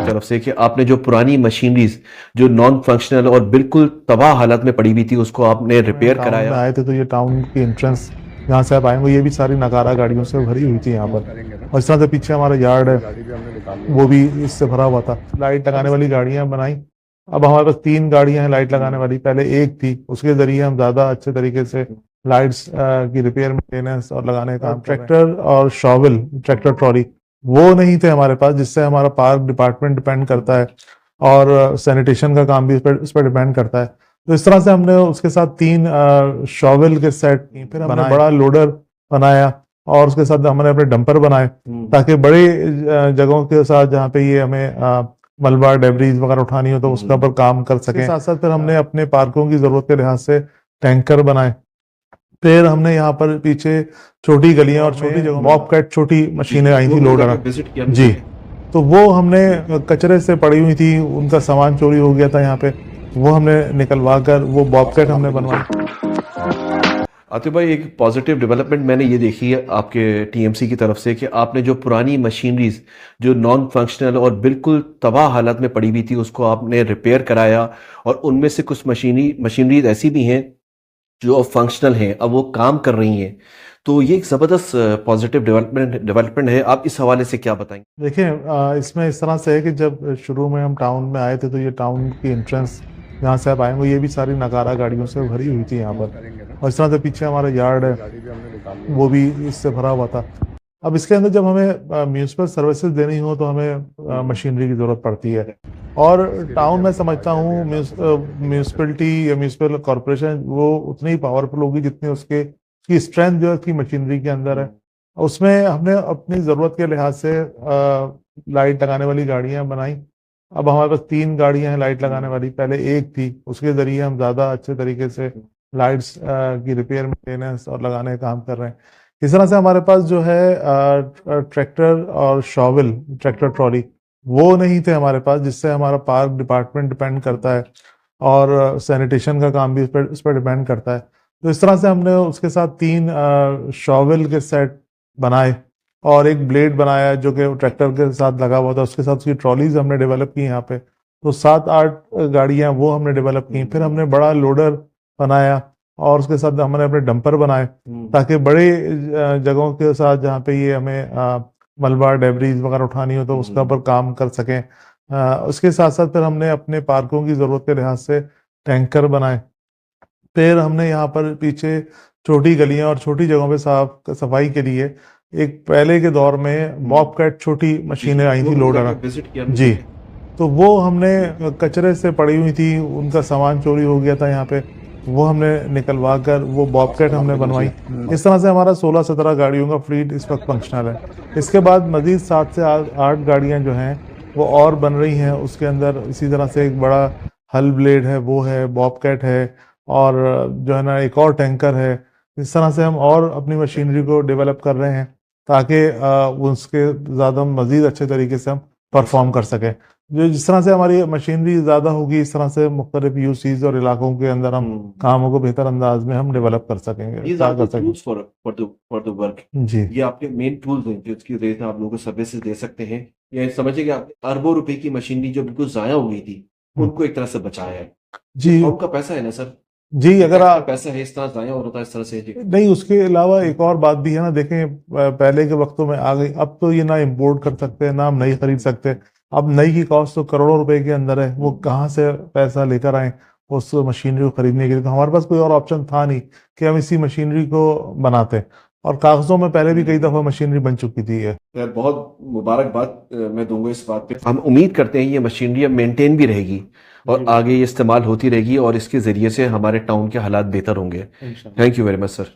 तरफ से कि आपने जो पुरानी मशीनरीज जो नॉन फंक्शनल और बिल्कुल तबाह हालत में पड़ी हुई थी उसको आपने रिपेयर कराया। आए थे तो ये टाउन की एंट्रेंस जहाँ से आप आएंगे ये भी सारी नगारा गाड़ियों से भरी हुई थी यहाँ पर, और इस तरह से पीछे हमारा यार्ड है वो भी इससे भरा हुआ था। लाइट लगाने वाली गाड़ियां बनाई, अब हमारे पास 3 गाड़ियां हैं लाइट लगाने वाली, पहले एक थी, उसके जरिए हम ज्यादा अच्छे तरीके से लाइट्स की रिपेयर मेंटेनेंस और लगाने का काम। ट्रैक्टर और शॉवल, ट्रैक्टर ट्रॉली वो नहीं थे हमारे पास, जिससे हमारा पार्क डिपार्टमेंट डिपेंड करता है और सैनिटेशन का काम भी इस पर डिपेंड करता है। तो इस तरह से हमने उसके साथ 3 शॉवल के सेट, फिर हमने बड़ा लोडर बनाया और उसके साथ हमने अपने डंपर बनाए ताकि बड़ी जगहों के साथ जहाँ पे ये हमें मलबा डेब्रीज वगैरह उठानी हो तो उसका पर काम कर सकें। साथ साथ फिर हमने अपने पार्कों की जरूरत के लिहाज से टैंकर बनाए। फिर हमने यहाँ पर पीछे छोटी गलियां और छोटी जगह बॉबकैट छोटी मशीनें आई थी लोडर जी, तो वो हमने कचरे से पड़ी हुई थी, उनका सामान चोरी हो गया था यहाँ पे, वो हमने निकलवा कर वो बॉबकैट हमने बनवाई। आतिफ भाई, एक पॉजिटिव डेवलपमेंट मैंने ये देखी है आपके टीएमसी की तरफ से कि आपने जो पुरानी मशीनरीज जो नॉन फंक्शनल और बिल्कुल तबाह हालत में पड़ी हुई थी उसको आपने रिपेयर कराया, और उनमें से कुछ मशीनरीज ऐसी भी हैं जो अब फंक्शनल हैं, अब वो काम कर रही हैं। तो ये एक ज़बरदस्त पॉजिटिव डेवलपमेंट है। आप इस हवाले से क्या बताएंगे? देखिए, इसमें इस तरह से है कि जब शुरू में हम टाउन में आए थे तो ये टाउन की एंट्रेंस जहाँ से आप आएंगे ये भी सारी नगारा गाड़ियों से भरी हुई थी यहाँ पर, और इस तरह से पीछे हमारा यार्ड है वो भी इससे भरा हुआ था। अब इसके अंदर जब हमें म्यूनिसिपल सर्विसेज देनी हो तो हमें मशीनरी की जरूरत पड़ती है, और टाउन में समझता हूँ म्यूनिसिपलिटी या म्यूनिसिपल कॉरपोरेशन वो उतनी ही पावरफुल होगी जितनी उसकी स्ट्रेंथ जो है उसकी मशीनरी के अंदर है। उसमें हमने अपनी ज़रूरत के लिहाज से लाइट लगाने वाली गाड़ियां बनाई, अब हमारे पास 3 गाड़ियां हैं लाइट लगाने वाली, पहले एक थी, उसके जरिए हम ज़्यादा अच्छे तरीके से लाइट्स की रिपेयर मेंटेनेंस और लगाने का काम कर रहे हैं। इस तरह से हमारे पास जो है ट्रैक्टर और शॉवल, ट्रैक्टर ट्रॉली वो नहीं थे हमारे पास, जिससे हमारा पार्क डिपार्टमेंट डिपेंड करता है और सैनिटेशन का काम भी इस पर डिपेंड करता है। तो इस तरह से हमने उसके साथ 3 शॉवल के सेट बनाए और एक ब्लेड बनाया जो कि ट्रैक्टर के साथ लगा हुआ था, उसके साथ उसकी ट्रॉलीज हमने डेवलप की यहाँ पे, तो 7-8 गाड़ियां वो हमने डेवलप की। फिर हमने बड़ा लोडर बनाया और उसके साथ हमने अपने डंपर बनाए ताकि बड़ी जगहों के साथ जहाँ पे ये हमें मलबा डेब्रीज वगैरह उठानी हो तो उसका पर काम कर सकें। उसके साथ साथ फिर हमने अपने पार्कों की जरूरत के लिहाज से टैंकर बनाए। फिर हमने यहाँ पर पीछे छोटी गलियां और छोटी जगहों पे सफाई के लिए एक पहले के दौर में बॉबकैट छोटी मशीनें आई थी लोडर जी, तो वो हमने कचरे से पड़ी हुई थी, उनका सामान चोरी हो गया था यहाँ पे, वो हमने निकलवा कर वो बॉबकैट हमने बनवाई। इस तरह से हमारा 16-17 गाड़ियों का फ्लीट इस वक्त फंक्शनल है। इसके बाद मजीद 7 से 8 गाड़ियां जो हैं वो और बन रही हैं, उसके अंदर इसी तरह से एक बड़ा हल ब्लेड है, वो है, बॉबकैट है, और जो है ना एक और टैंकर है। इस तरह से हम और अपनी मशीनरी को डेवलप कर रहे हैं ताकि उसके ज़्यादा मज़ीद अच्छे तरीके से हम परफॉर्म कर सकें। जो जिस तरह से हमारी मशीनरी ज़्यादा होगी इस तरह से मुख्तलिफ यूसीज और इलाकों के अंदर हम कामों को बेहतर अंदाज में हम डेवलप कर सकेंगे। जी, ये आपके मेन टूल्स हैं जिसकी वजह से आप लोगों को सर्विसेज दे सकते हैं। ये समझिए कि आपने अरबों रुपए की मशीनरी जो बिल्कुल ज़ाया हो गई थी उनको एक तरह से बचाया है जी, उनका पैसा है ना सर जी, अगर आप पैसा है इस तरह ज़ाया हो रहा था इस तरह से जी। नहीं, उसके अलावा एक और बात भी है ना, देखें पहले के वक्तों में आ गई, अब तो ये ना इंपोर्ट कर सकते हैं ना हम नई खरीद सकते। अब नई की कॉस्ट तो करोड़ों रुपए के अंदर है, वो कहाँ से पैसा लेकर आए उस मशीनरी को खरीदने के लिए। तो हमारे पास कोई और ऑप्शन था नहीं कि हम इसी मशीनरी को बनाते, और कागजों में पहले भी कई दफा मशीनरी बन चुकी थी। यार बहुत मुबारकबाद मैं दूंगा इस बात पे। हम उम्मीद करते हैं ये मशीनरी अब मेंटेन भी रहेगी और आगे ये इस्तेमाल होती रहेगी और इसके जरिए से हमारे टाउन के हालात बेहतर होंगे। Thank you very much sir.